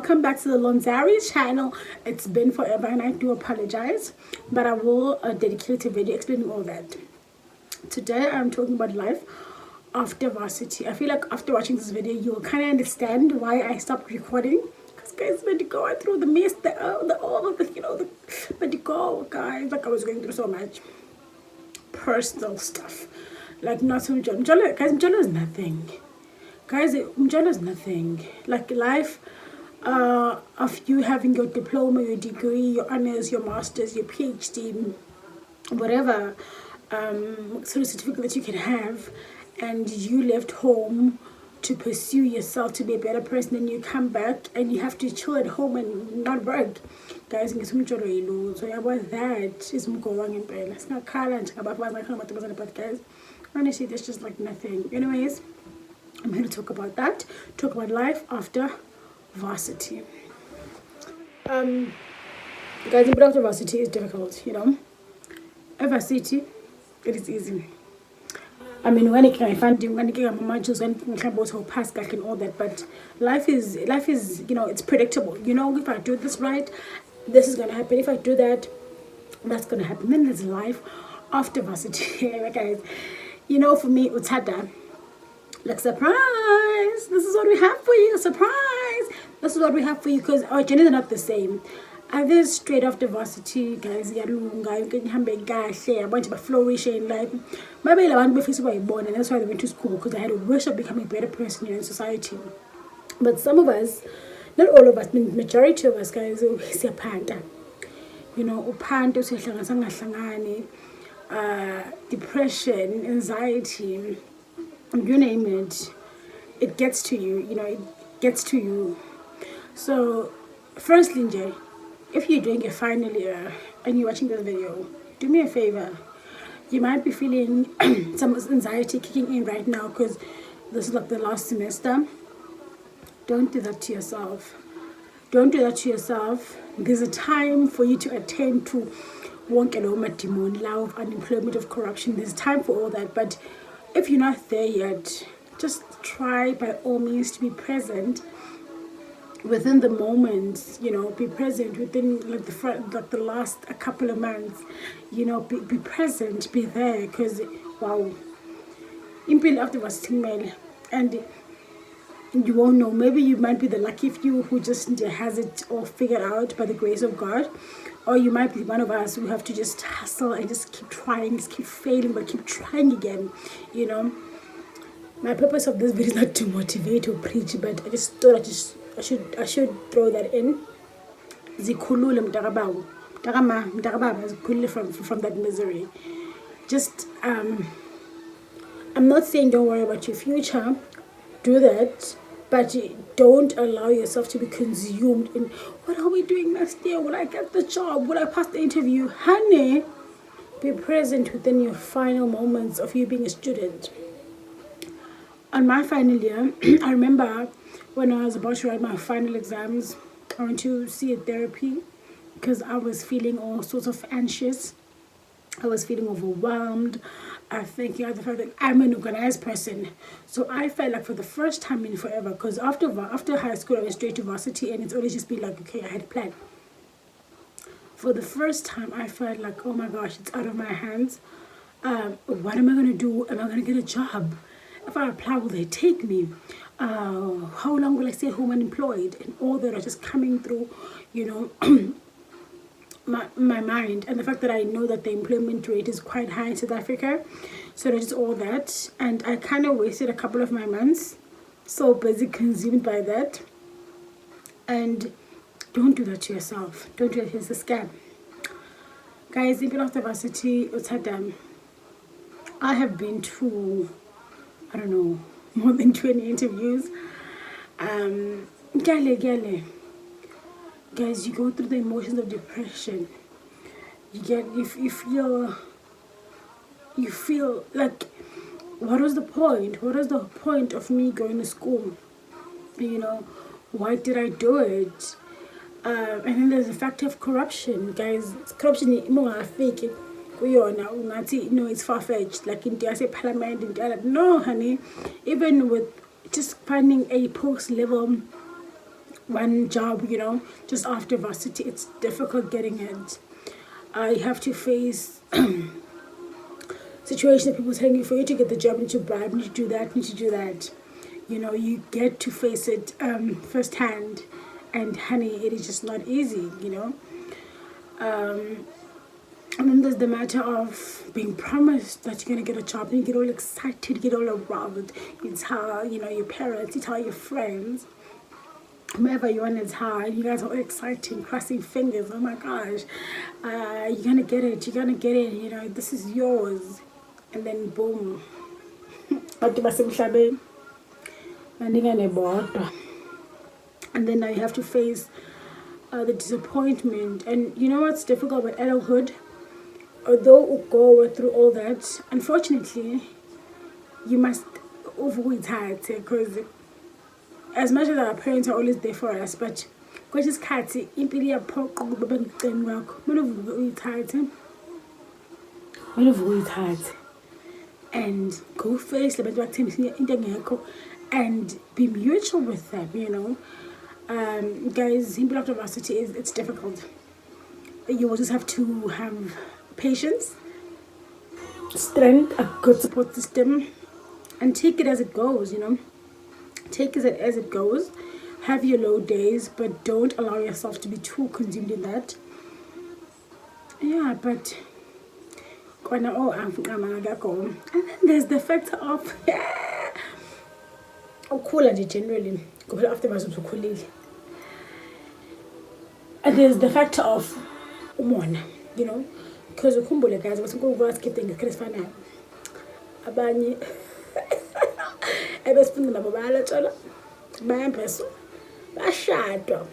welcome back to the Lonzari channel. It's been forever and I do apologize, but I will dedicate a video explaining all that. Today I'm talking about life after varsity. I feel like after watching this video you'll kind of understand why I stopped recording, because guys, when you go through the mist, all of the, when you go, guys, like I was going through so much personal stuff, like not so much. Guys, Mjolo is nothing. Guys, Mjolo is nothing. Like life of you having your diploma, your degree, your honors, your masters, your PhD, whatever sort of certificate that you can have, and you left home to pursue yourself to be a better person, and you come back and you have to chill at home and not work. Guys, so about that is but guys, honestly, there's just like nothing. Anyways, I'm here to talk about that, talk about life after varsity. Guys, but after varsity is difficult, At varsity, it is easy. I mean, when it can find when it can manage when can pass back and all that, but life is it's predictable. If I do this right, this is gonna happen. If I do that, that's gonna happen. Then there's life after varsity. Guys, for me, it's harder. Like, surprise! This is what we have for you. Surprise! This is what we have for you, because our journeys are not the same. Others straight after varsity, guys, you can flourish in life. Maybe I want to be born, and that's why they went to school, because I had a wish of becoming a better person in society. But some of us, not all of us, majority of us, guys, upanta. Depression, anxiety, you name it, it gets to you. It gets to you. So, firstly, Jay, if you're doing a final year and you're watching this video, do me a favor. You might be feeling some anxiety kicking in right now because this is like the last semester. Don't do that to yourself. Don't do that to yourself. There's a time for you to attend to love, unemployment, of corruption. There's time for all that. But if you're not there yet, just try by all means to be present within the moments, be present within the last a couple of months, be present, be there, because wow, impil after was and you won't know. Maybe you might be the lucky few who just has it all figured out by the grace of God, or you might be one of us who have to just hustle and just keep trying, just keep failing, but keep trying again. My purpose of this video is not to motivate or preach, but I just thought I should throw that in. Zikhulule mntakabawo. Mntakababa zikhulule from that misery. Just I'm not saying don't worry about your future. Do that, but don't allow yourself to be consumed in what are we doing next year? Will I get the job? Will I pass the interview? Honey, be present within your final moments of you being a student. On my final year, I remember when I was about to write my final exams, I went to see a therapy because I was feeling all sorts of anxious. I was feeling overwhelmed. I think the fact that I'm an organized person. So I felt like for the first time in forever, because after high school I went straight to varsity, and it's always just been like, okay, I had a plan. For the first time I felt like, oh my gosh, it's out of my hands. What am I going to do? Am I going to get a job? If I apply, will they take me? How long will I stay home unemployed? And all that are just coming through, my mind. And the fact that I know that the employment rate is quite high in South Africa. So that is all that. And I kind of wasted a couple of my months. So busy consumed by that. And don't do that to yourself. Don't do that. It's a scam. Guys, even after varsity, I have been to, I don't know, more than 20 interviews. Guys, you go through the emotions of depression. You feel like, what was the point? What was the point of me going to school? Why did I do it? And then there's the factor of corruption. Guys, corruption is more fake. It's far-fetched, like in the parliament. No, honey, even with just finding a post level one job, you know, just after varsity. It's difficult getting it. You have to face situations that people telling you for you to get the job, you need to bribe, you need to do that, you need to do that. You know, you get to face it firsthand, and honey, it is just not easy, you know. And then there's the matter of being promised that you're gonna get a job, and you get all excited, get all around. You tell, you know, your parents, you tell your friends, whomever you want to tell, you guys are all excited, crossing fingers. Oh my gosh, you're gonna get it, you're gonna get it. You know, this is yours, and then boom. And then now you have to face the disappointment. And you know what's difficult with adulthood? Although you go through all that, unfortunately, you must avoid it, because as much as our parents are always there for us, but kwesinye isikhathi impilo iyaphoqa ukuba bengiceni wakho kumele uvuke uyithathe, and go face labantu bakuthembisa into engekho, and be mutual with them, you know. Guys, impilo after varsity it's difficult. You will just have to have patience, strength, a good support system, and take it as it goes, you know. Take it as it goes. Have your low days, but don't allow yourself to be too consumed in that. Yeah, but and then there's the factor of generally after and there's the factor of you know, because ukhumbule guys ukuthi ngokwaskipte ngesikhathi esifanayo abanye ebesifunda nabo bayalatshola bayampheswa bashadwa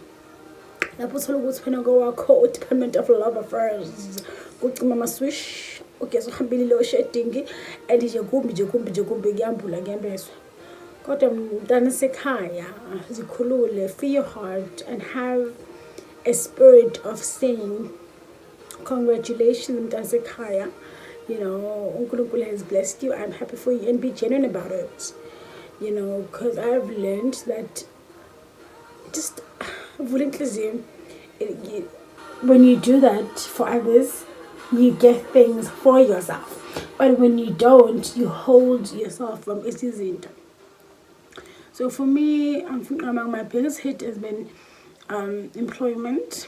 lapho uthola ukuthi phela ngowakho department of love affairs kucima amaswish ugeza uhambile lo shedding and nje kumbi kuyambula kuyambeswa. Kodwa mntana sekhaya zikhulule, free your heart, and have a spirit of saying congratulations mntana sekhaya, you know, uNkulunkulu has blessed you, I'm happy for you, and be genuine about it, you know, because I've learned that just when you do that for others, you get things for yourself, but when you don't, you hold yourself from isn't. So for me, among my biggest hit has been employment.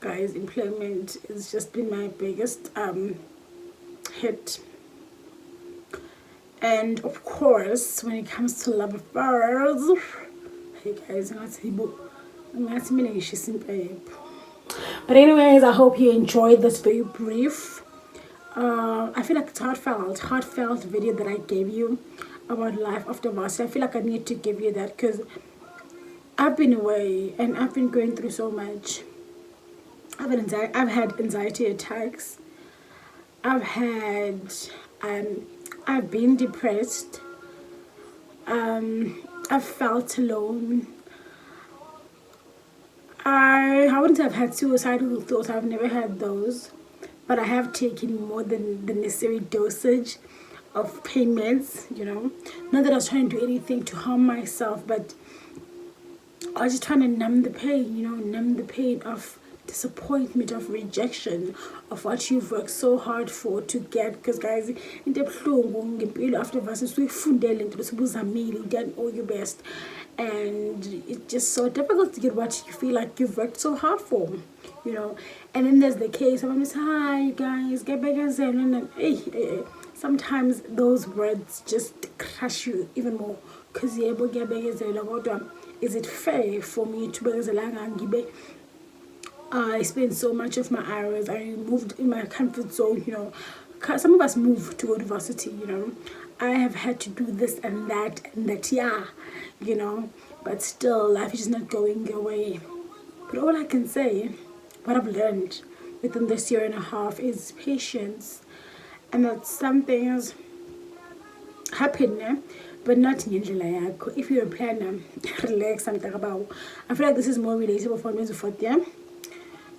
Guys, employment has just been my biggest hit. And of course, when it comes to love affairs, hey guys, but anyways, I hope you enjoyed this very brief, I feel like it's heartfelt video that I gave you about life after varsity. I feel like I need to give you that because I've been away and I've been going through so much. I've had anxiety attacks. I've been depressed. I've felt alone. I wouldn't have had suicidal thoughts. I've never had those, but I have taken more than the necessary dosage of pain meds, you know. Not that I was trying to do anything to harm myself, but I was just trying to numb the pain, you know, numb the pain of disappointment, of rejection, of what you've worked so hard for to get. Because guys, after verses we you've done all your best, and it's just so difficult to get what you feel like you've worked so hard for, you know. And then there's the case of hi guys, get back and hey. Sometimes those words just crush you even more, because is it fair for me to I spent so much of my hours, I moved in my comfort zone, you know. Some of us move to go to varsity, you know. I have had to do this and that, yeah, you know. But still, life is just not going your way. But all I can say, what I've learned within this year and a half is patience. And that some things happen, but not in your. If you're a planner, relax and talk about. I feel like this is more relatable for me. Yeah?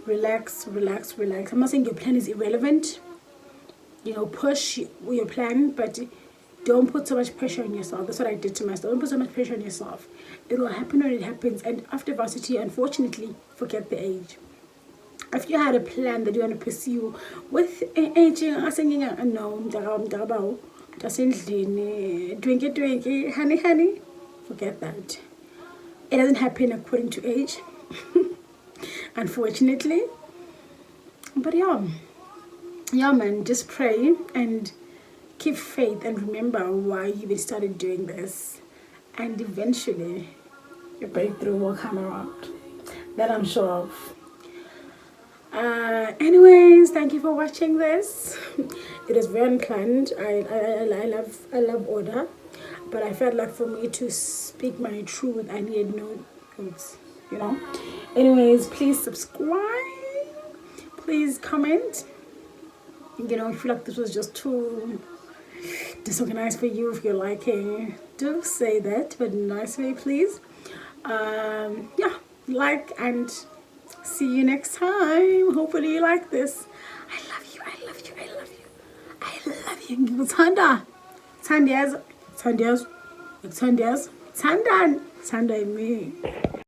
Relax. I'm not saying your plan is irrelevant. You know, push your plan, but don't put so much pressure on yourself. That's what I did to myself. Don't put so much pressure on yourself. It will happen when it happens. And after varsity, unfortunately, forget the age. If you had a plan that you want to pursue with aging, no, honey, forget that. It doesn't happen according to age, unfortunately. But yeah, man, just pray and keep faith and remember why you even started doing this. And eventually, your breakthrough will come around. That I'm sure of. Anyways, thank you for watching this. It was very unplanned. I love order, but I felt like for me to speak my truth, I needed notes, Anyways, please subscribe, please comment. If you feel like this was just too disorganized for you, if you're liking, do say that, but in a nice way, please. Like and see you next time. Hopefully you like this. I love you. I love you. I love you. I love you. Tandias. Tandan. Tanda me.